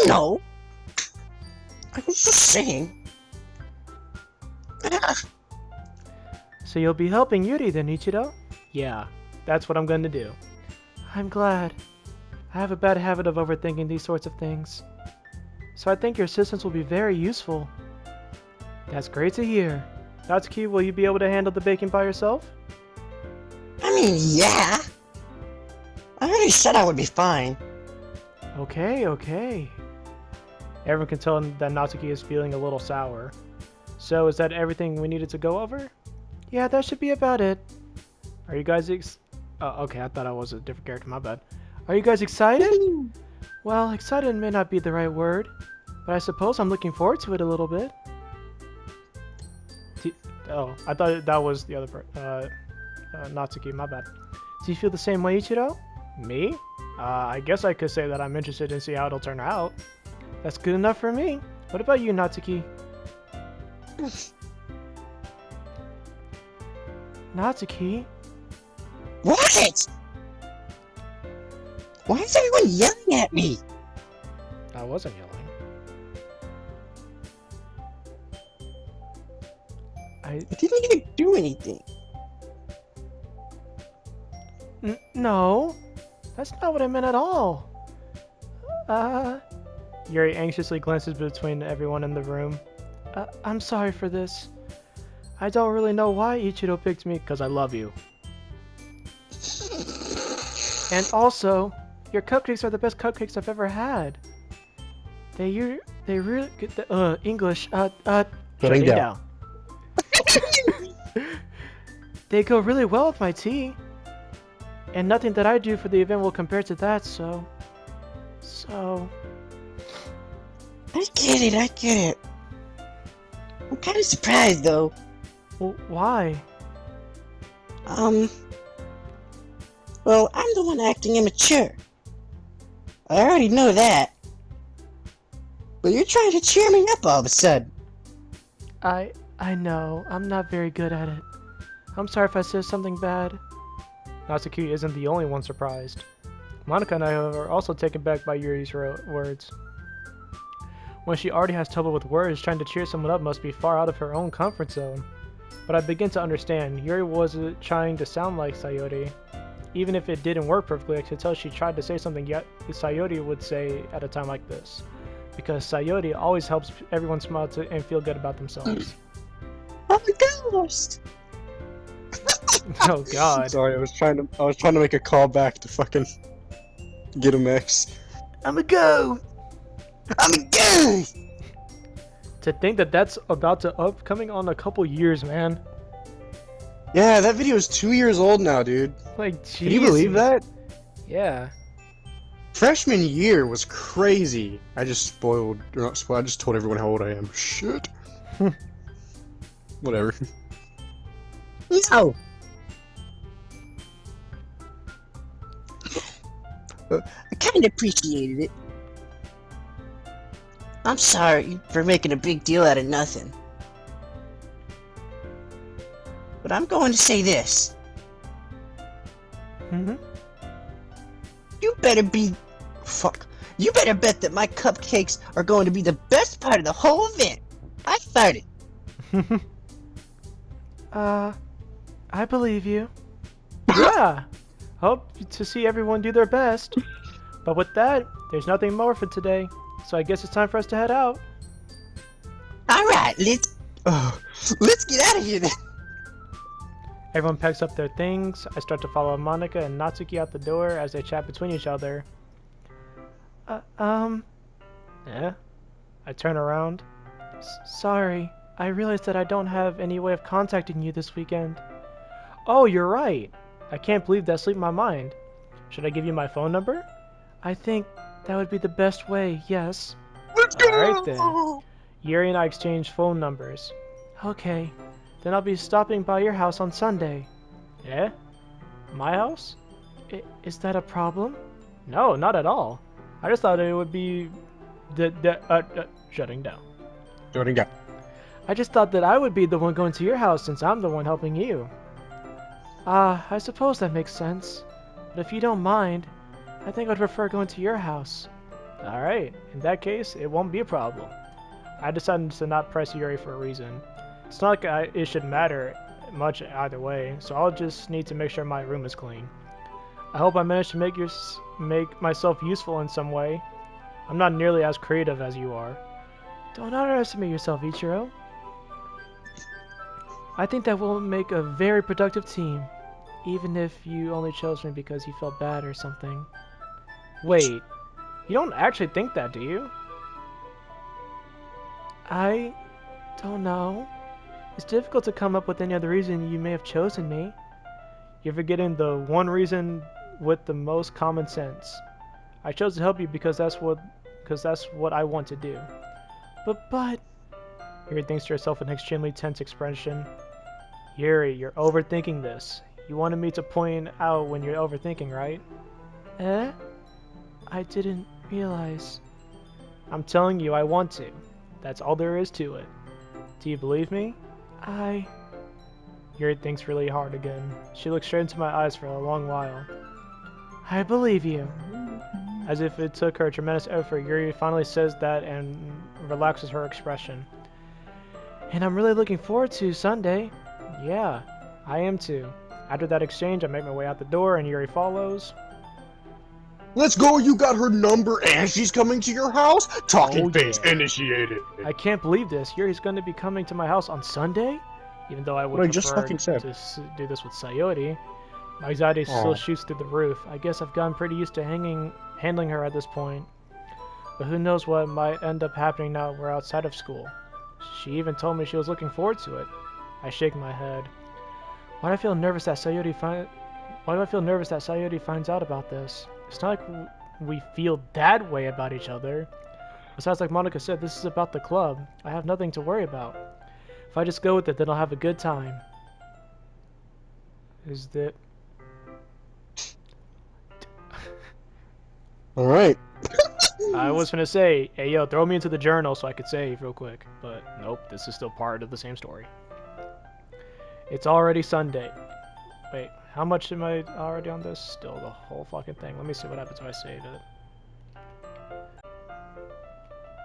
No. I was just saying. So you'll be helping Yuri then, Ichido? Yeah, that's what I'm going to do. I'm glad. I have a bad habit of overthinking these sorts of things. So I think your assistance will be very useful. That's great to hear. Natsuki, will you be able to handle the baking by yourself? I mean, yeah. I already said I would be fine. Okay. Everyone can tell that Natsuki is feeling a little sour. So is that everything we needed to go over? Yeah, that should be about it. Are you guys okay, I thought I was a different character, my bad. Are you guys excited? Well, excited may not be the right word, but I suppose I'm looking forward to it a little bit. Oh, I thought that was the other part. Natsuki, my bad. Do you feel the same way, Ichido? Me? I guess I could say that I'm interested to see how it'll turn out. That's good enough for me. What about you, Natsuki? Natsuki? What? Why is everyone yelling at me? I wasn't yelling. I didn't even do anything. No, that's not what I meant at all. Yuri anxiously glances between everyone in the room. I'm sorry for this. I don't really know why Ichido picked me, because I love you. And also, your cupcakes are the best cupcakes I've ever had. They really good. English. Shutting down. They go really well with my tea. And nothing that I do for the event will compare to that, so... I get it. I'm kind of surprised, though. Well, why? Well, I'm the one acting immature. I already know that. But you're trying to cheer me up all of a sudden. I know. I'm not very good at it. I'm sorry if I said something bad. Natsuki isn't the only one surprised. Monica and I are also taken back by Yuri's words. When she already has trouble with words, trying to cheer someone up must be far out of her own comfort zone. But I begin to understand. Yuri wasn't trying to sound like Sayori. even if it didn't work perfectly, I could tell she tried to say something yet Sayori would say at a time like this. Because Sayori always helps everyone smile and feel good about themselves. I'm a ghost! Oh god. Sorry, I was trying to make a call back to fucking get him X. I'm a ghost! I'm a ghost! To think that that's about to upcoming on a couple years, man. Yeah, that video is 2 years old now, dude. Like, jeez. Can you believe that? Yeah. Freshman year was crazy. I just spoiled, or not spoiled, I just told everyone how old I am. Shit. Whatever. No! I kinda appreciated it. I'm sorry for making a big deal out of nothing. But I'm going to say this. Mm-hmm. You better be... Fuck. You better bet that my cupcakes are going to be the best part of the whole event. I farted. I believe you. Yeah. Hope to see everyone do their best. But with that, there's nothing more for today. So I guess it's time for us to head out. Alright, let's get out of here then. Everyone packs up their things. I start to follow Monica and Natsuki out the door as they chat between each other. Yeah? I turn around. Sorry, I realized that I don't have any way of contacting you this weekend. Oh, you're right. I can't believe that slipped my mind. Should I give you my phone number? I think that would be the best way, yes. Let's go! Alright then. Yuri and I exchange phone numbers. Okay. Then I'll be stopping by your house on Sunday. Yeah? My house? Is that a problem? No, not at all. I just thought it would be... shutting down. Shutting down. I just thought that I would be the one going to your house since I'm the one helping you. I suppose that makes sense. But if you don't mind, I think I'd prefer going to your house. Alright, in that case, it won't be a problem. I decided to not press Yuri for a reason. It's not like it should matter much either way, so I'll just need to make sure my room is clean. I hope I managed to make myself useful in some way. I'm not nearly as creative as you are. Don't underestimate yourself, Ichiro. I think that we'll make a very productive team, even if you only chose me because you felt bad or something. Wait, you don't actually think that, do you? I don't know. It's difficult to come up with any other reason you may have chosen me. You're forgetting the one reason with the most common sense. I chose to help you because that's what I want to do. But Yuri thinks to herself with an extremely tense expression. Yuri, you're overthinking this. You wanted me to point out when you're overthinking, right? Eh? I didn't realize. I'm telling you, I want to. That's all there is to it. Do you believe me? Yuri thinks really hard again. She looks straight into my eyes for a long while. I believe you. As if it took her a tremendous effort, Yuri finally says that and relaxes her expression. And I'm really looking forward to Sunday. Yeah, I am too. After that exchange, I make my way out the door and Yuri follows. Let's go, you got her number and she's coming to your house? Talking phase yeah. initiated. I can't believe this. Yuri's going to be coming to my house on Sunday? Even though I would prefer to do this with Sayori. My anxiety still shoots through the roof. I guess I've gotten pretty used to handling her at this point. But who knows what might end up happening now we're outside of school. She even told me she was looking forward to it. I shake my head. Why do I feel nervous that Sayori finds out about this? It's not like we feel that way about each other. Besides, like Monica said, this is about the club. I have nothing to worry about. If I just go with it, then I'll have a good time. Is that... Alright. I was gonna say, hey yo, throw me into the journal so I could save real quick. But nope, this is still part of the same story. It's already Sunday. Wait, how much am I already on this? Still the whole fucking thing. Let me see what happens if I save it.